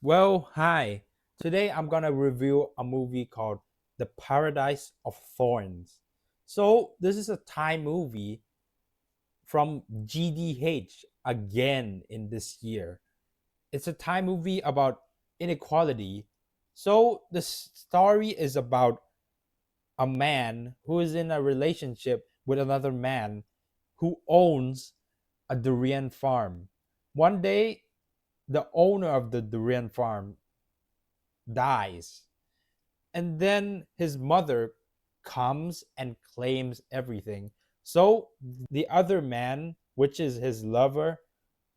Well, hi. Today I'm gonna review a movie called The Paradise of Thorns. So, this is a Thai movie from GDH again in this year. It's a Thai movie about inequality. So, the story is about a man who is in a relationship with another man who owns a durian farm. One day, the owner of the durian farm dies, and then his mother comes and claims everything. So the other man, which is his lover,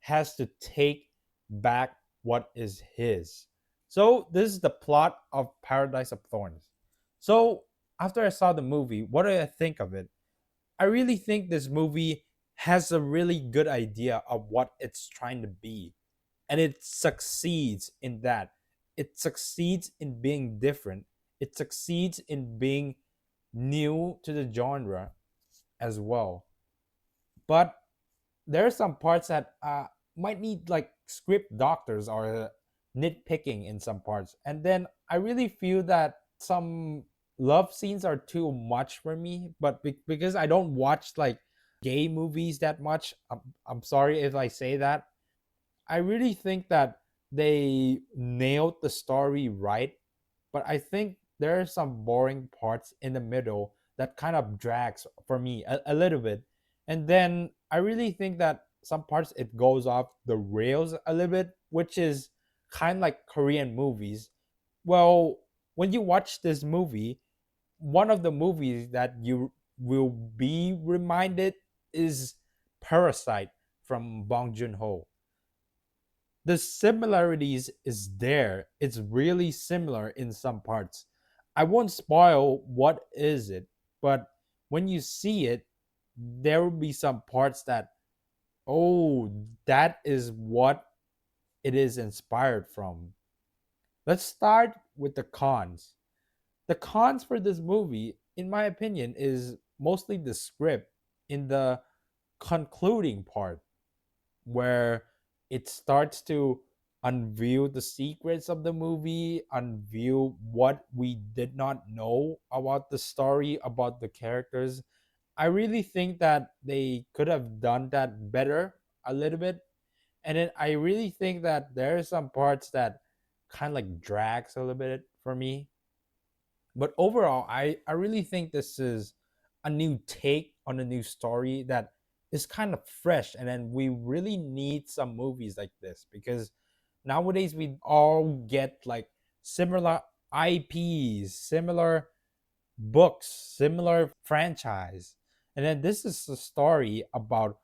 has to take back what is his. So this is the plot of Paradise of Thorns. So after I saw the movie, what do I think of it? I really think this movie has a really good idea of what it's trying to be, and it succeeds in that. It succeeds in being different. It succeeds in being new to the genre as well. But there are some parts that might need like script doctors or nitpicking in some parts. And then I really feel that some love scenes are too much for me. But because I don't watch like gay movies that much, I'm sorry if I say that. I really think that they nailed the story right, but I think there are some boring parts in the middle that kind of drags for me a little bit. And then I really think that some parts it goes off the rails a little bit, which is kind of like Korean movies. Well, when you watch this movie, one of the movies that you will be reminded is Parasite from Bong Joon-ho. The similarities is there. It's really similar in some parts. I won't spoil what is it, but when you see it, there will be some parts that, oh, that is what it is inspired from. Let's start with the cons. The cons for this movie, in my opinion, is mostly the script in the concluding part where it starts to unveil the secrets of the movie, unveil what we did not know about the story, about the characters. I really think that they could have done that better a little bit. And then I really think that there are some parts that kind of like drags a little bit for me. But overall, I really think this is a new take on a new story that is kind of fresh. And then we really need some movies like this because nowadays we all get like similar IPs, similar books, similar franchise. And then this is a story about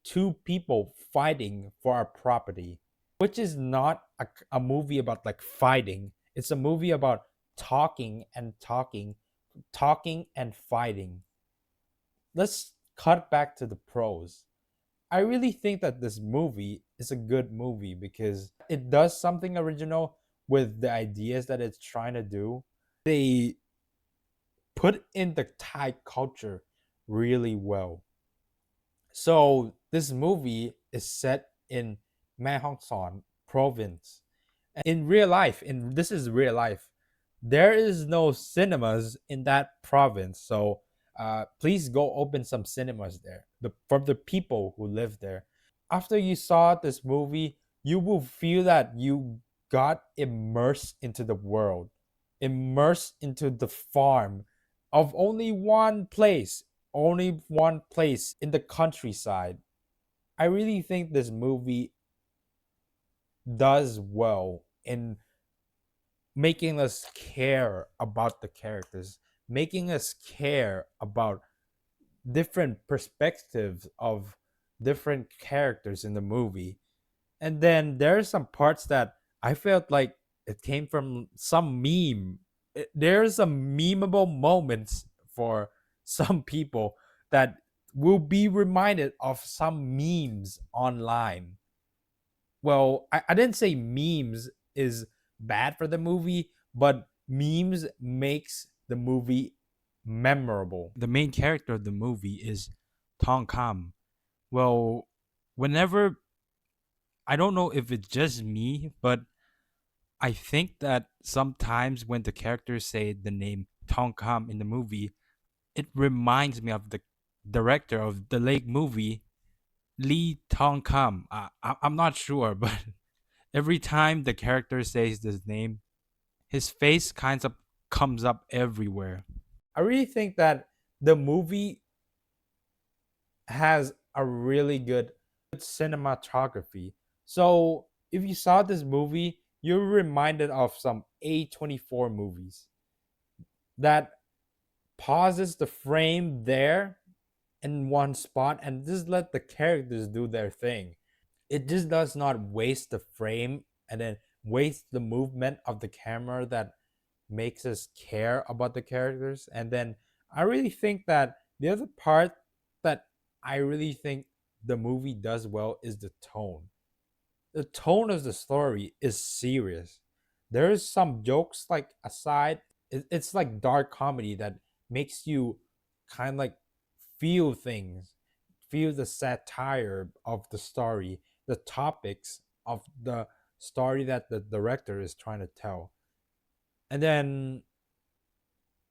two people fighting for a property, which is not a movie about like fighting. It's a movie about talking and talking, talking and fighting. Let's cut back to the pros. I really think that this movie is a good movie because it does something original with the ideas that it's trying to do. They put in the Thai culture really well. So this movie is set in Mae Hong Son province. In real life, in this is real life, there is no cinemas in that province. So please go open some cinemas there for the people who live there. After you saw this movie, you will feel that you got immersed into the world, immersed into the farm of only one place in the countryside. I really think this movie does well in making us care about the characters, making us care about different perspectives of different characters in the movie. And then there are some parts that I felt like it came from some meme. There's some memeable moments for some people that will be reminded of some memes online. Well, I didn't say memes is bad for the movie, but memes makes the movie memorable. The main character of the movie is Tong Kam. Well, whenever I don't know if it's just me, but I think that sometimes when the characters say the name Tong Kam in the movie, it reminds me of the director of the Lake movie, Lee Tong Kam. I'm not sure, but every time the character says this name, his face kind of comes up everywhere. I really think that the movie has a really good cinematography. So if you saw this movie, you're reminded of some A24 movies that pauses the frame there in one spot and just let the characters do their thing. It just does not waste the frame and then waste the movement of the camera that makes us care about the characters. And then I really think that the other part that I really think the movie does well is the tone. The tone of the story is serious. There's some jokes like aside, it's like dark comedy that makes you kind of like feel things, feel the satire of the story, the topics of the story that the director is trying to tell. And then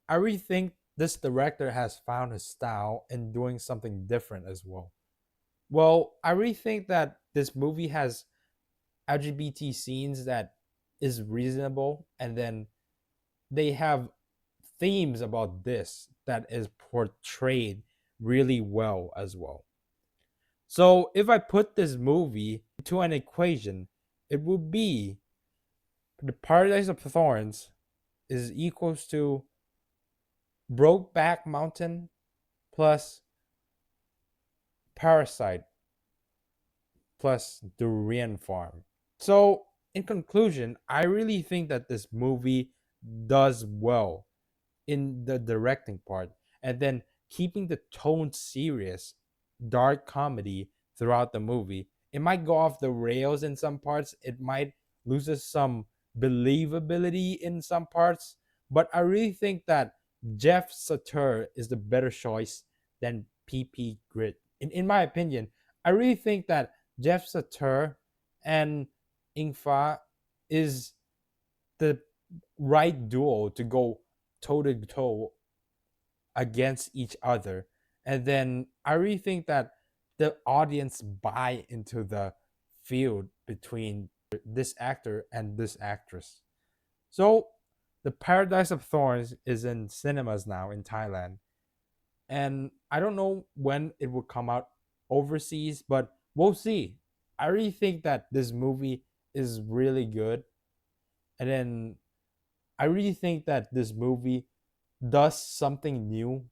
I really think this director has found his style in doing something different as well. Well, I really think that this movie has LGBT scenes that is reasonable, and then they have themes about this that is portrayed really well as well. So if I put this movie to an equation, it would be the Paradise of Thorns is equals to Brokeback Mountain plus Parasite plus Durian Farm. So, in conclusion, I really think that this movie does well in the directing part and then keeping the tone serious, dark comedy throughout the movie. It might go off the rails in some parts, it might loses some believability in some parts, but I really think that Jeff Satur is the better choice than PP Grit. In my opinion, I really think that Jeff Satur and Ingfa is the right duo to go toe to toe against each other. And then I really think that the audience buy into the field between this actor and this actress. So the Paradise of Thorns is in cinemas now in Thailand. And I don't know when it will come out overseas, but we'll see. I really think that this movie is really good. And then I really think that this movie does something new,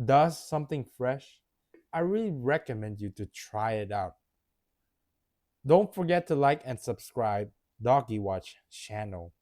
does something fresh. I really recommend you to try it out. Don't forget to like and subscribe Doggywatch channel.